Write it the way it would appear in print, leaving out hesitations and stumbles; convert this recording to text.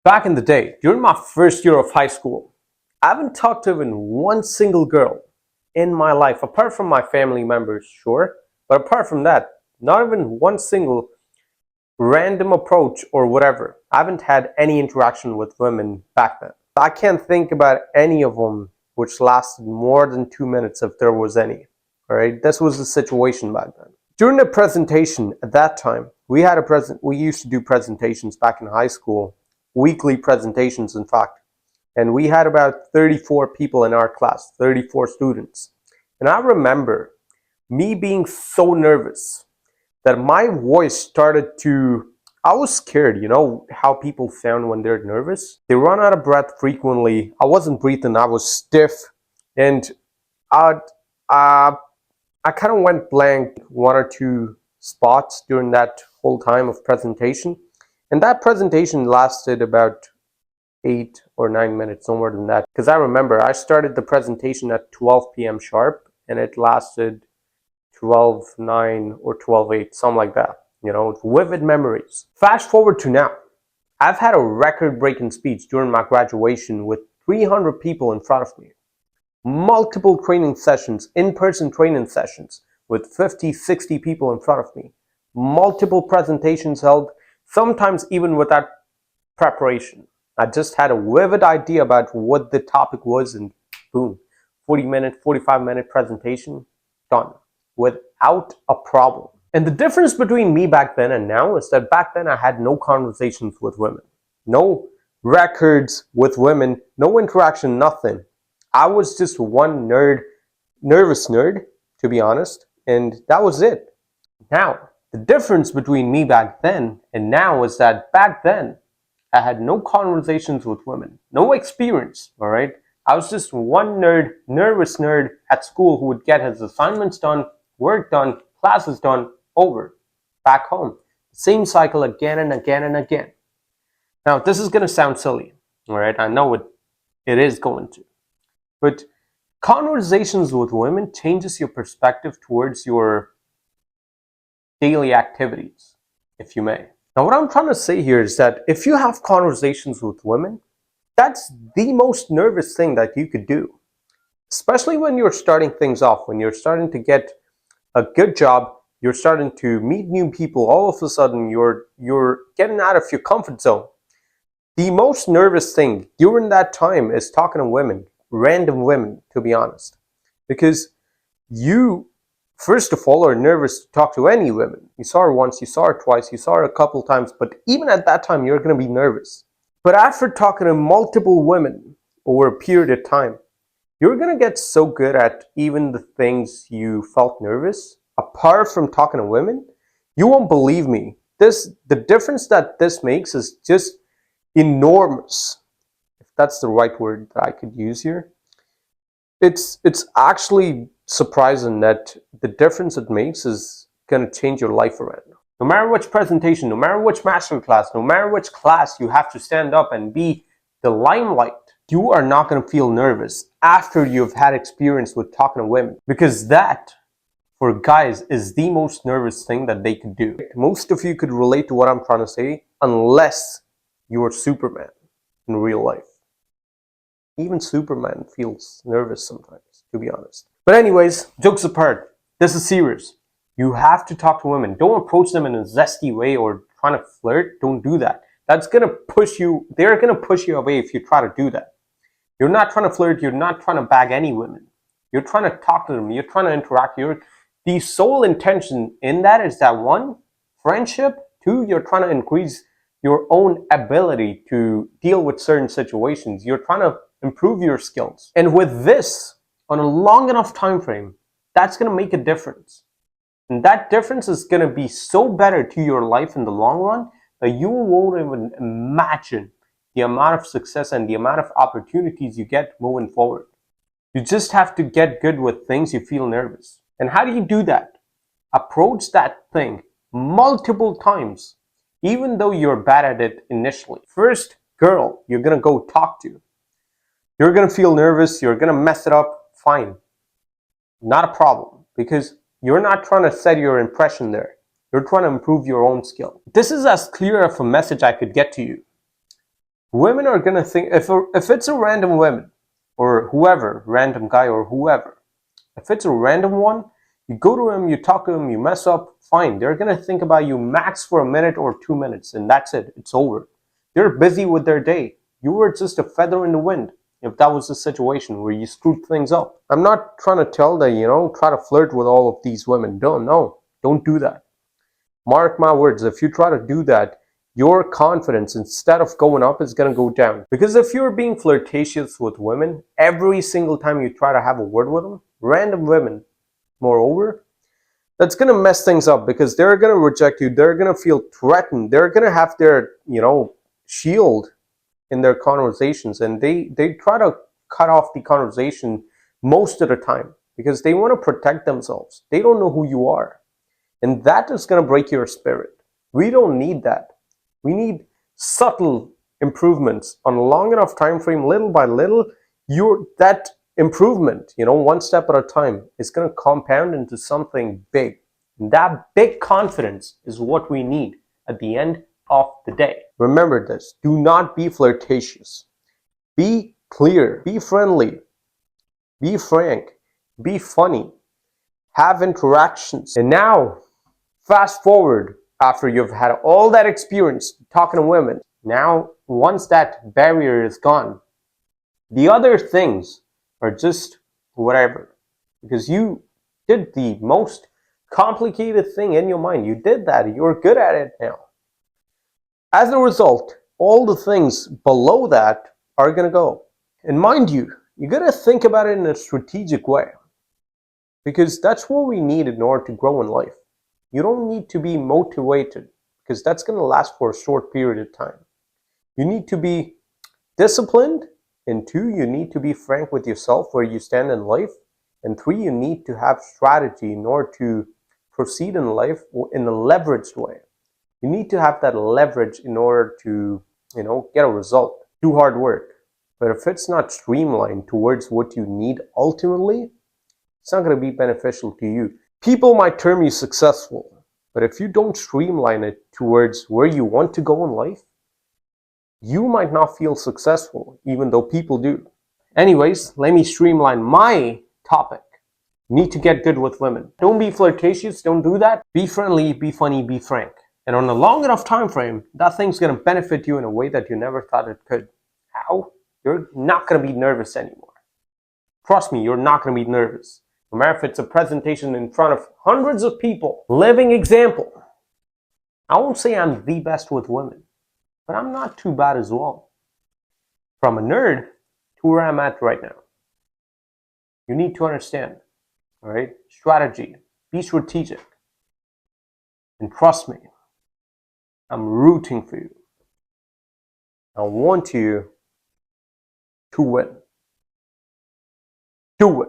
Back in the day, during my first year of high school, I haven't talked to even one single girl in my life, apart from my family members, sure. But apart from that, not even one single random approach or whatever. I haven't had any interaction with women back then. I can't think about any of them which lasted more than 2 minutes if there was any. All right, this was the situation back then. During the presentation at that time, we used to do presentations back in high school, weekly presentations in fact, and we had about 34 people in our class, 34 students. And I remember me being so nervous that my voice started to, I was scared. You know how people sound when they're nervous? They run out of breath frequently. I wasn't breathing, I was stiff, and I, uh, I kind of went blank one or two spots during that whole time of presentation. And that presentation lasted about 8 or 9 minutes, no more than that. Because I remember I started the presentation at 12 p.m. sharp and it lasted 12:09 or 12:08, something like that. You know, vivid memories. Fast forward to now. I've had a record-breaking speech during my graduation with 300 people in front of me. Multiple training sessions, in-person training sessions with 50, 60 people in front of me. Multiple presentations held, sometimes even without preparation. I just had a vivid idea about what the topic was and boom, 40-minute, 45-minute presentation, done, without a problem. And the difference between me back then and now is that back then I had no conversations with women, no records with women, no interaction, nothing. I was just one nervous nerd, to be honest, and that was it. Now, the difference between me back then and now is that back then, I had no conversations with women, no experience, all right? I was just one nervous nerd at school who would get his assignments done, work done, classes done, over, back home. Same cycle again and again and again. Now, this is going to sound silly, all right? I know it is going to. But conversations with women changes your perspective towards your daily activities, if you may. Now, what I'm trying to say here is that if you have conversations with women, that's the most nervous thing that you could do. Especially when you're starting things off, when you're starting to get a good job, you're starting to meet new people, all of a sudden you're getting out of your comfort zone. The most nervous thing during that time is talking to women, random women, to be honest. Because you, first of all, are nervous to talk to any women. You saw her once, you saw her twice, you saw her a couple times, but even at that time, you're going to be nervous. But after talking to multiple women over a period of time, you're going to get so good at even the things you felt nervous. Apart from talking to women, you won't believe me. The difference that this makes is just enormous. If that's the right word that I could use here. It's actually surprising that the difference it makes is going to change your life around. No matter which presentation, no matter which masterclass, no matter which class you have to stand up and be the limelight, you are not going to feel nervous after you've had experience with talking to women. Because that, for guys, is the most nervous thing that they could do. Most of you could relate to what I'm trying to say, unless you're Superman in real life. Even Superman feels nervous sometimes, to be honest. But anyways, jokes apart, this is serious. You have to talk to women. Don't approach them in a zesty way or trying to flirt. Don't do that. That's going to push you, they're going to push you away if you try to do that. You're not trying to flirt. You're not trying to bag any women. You're trying to talk to them. You're trying to interact. The sole intention in that is that one, friendship. Two, you're trying to increase your own ability to deal with certain situations. You're trying to improve your skills. And with this, on a long enough time frame, that's going to make a difference. And that difference is going to be so better to your life in the long run that you won't even imagine the amount of success and the amount of opportunities you get moving forward. You just have to get good with things you feel nervous. And how do you do that? Approach that thing multiple times, even though you're bad at it initially. First girl you're going to go talk to. You're going to feel nervous. You're going to mess it up. Fine. Not a problem. Because you're not trying to set your impression there. You're trying to improve your own skill. This is as clear of a message I could get to you. Women are gonna think, if it's a random woman or whoever, random guy or whoever, if it's a random one, you go to him, you talk to him, you mess up, fine. They're gonna think about you max for a minute or 2 minutes, and that's it. It's over. They're busy with their day. You were just a feather in the wind if that was the situation where you screwed things up. I'm not trying to tell that, try to flirt with all of these women. Don't do that. Mark my words, if you try to do that, your confidence, instead of going up, is going to go down. Because if you're being flirtatious with women, every single time you try to have a word with them, random women, moreover, that's going to mess things up because they're going to reject you. They're going to feel threatened. They're going to have their, shield in their conversations, and they try to cut off the conversation most of the time because they want to protect themselves. They don't know who you are. And that is going to break your spirit. We don't need that. We need subtle improvements on a long enough time frame, little by little. That improvement, one step at a time, is going to compound into something big. And that big confidence is what we need at the end of the day. Remember this. Do not be flirtatious. Be clear. Be friendly. Be frank. Be funny. Have interactions. And now, fast forward after you've had all that experience talking to women. Now, once that barrier is gone, the other things are just whatever. Because you did the most complicated thing in your mind. You did that. You're good at it now. As a result, all the things below that are going to go. And mind you, you got to think about it in a strategic way. Because that's what we need in order to grow in life. You don't need to be motivated because that's going to last for a short period of time. You need to be disciplined. And 2, you need to be frank with yourself where you stand in life. And 3, you need to have strategy in order to proceed in life in a leveraged way. You need to have that leverage in order to, get a result. Do hard work. But if it's not streamlined towards what you need ultimately, it's not going to be beneficial to you. People might term you successful, but if you don't streamline it towards where you want to go in life, you might not feel successful, even though people do. Anyways, let me streamline my topic. You need to get good with women. Don't be flirtatious, don't do that. Be friendly, be funny, be frank. And on a long enough time frame, that thing's going to benefit you in a way that you never thought it could. How? You're not going to be nervous anymore. Trust me, you're not going to be nervous. No matter if it's a presentation in front of hundreds of people. Living example. I won't say I'm the best with women, but I'm not too bad as well. From a nerd to where I'm at right now. You need to understand, all right? Strategy. Be strategic. And trust me, I'm rooting for you. I want you to win. Do it.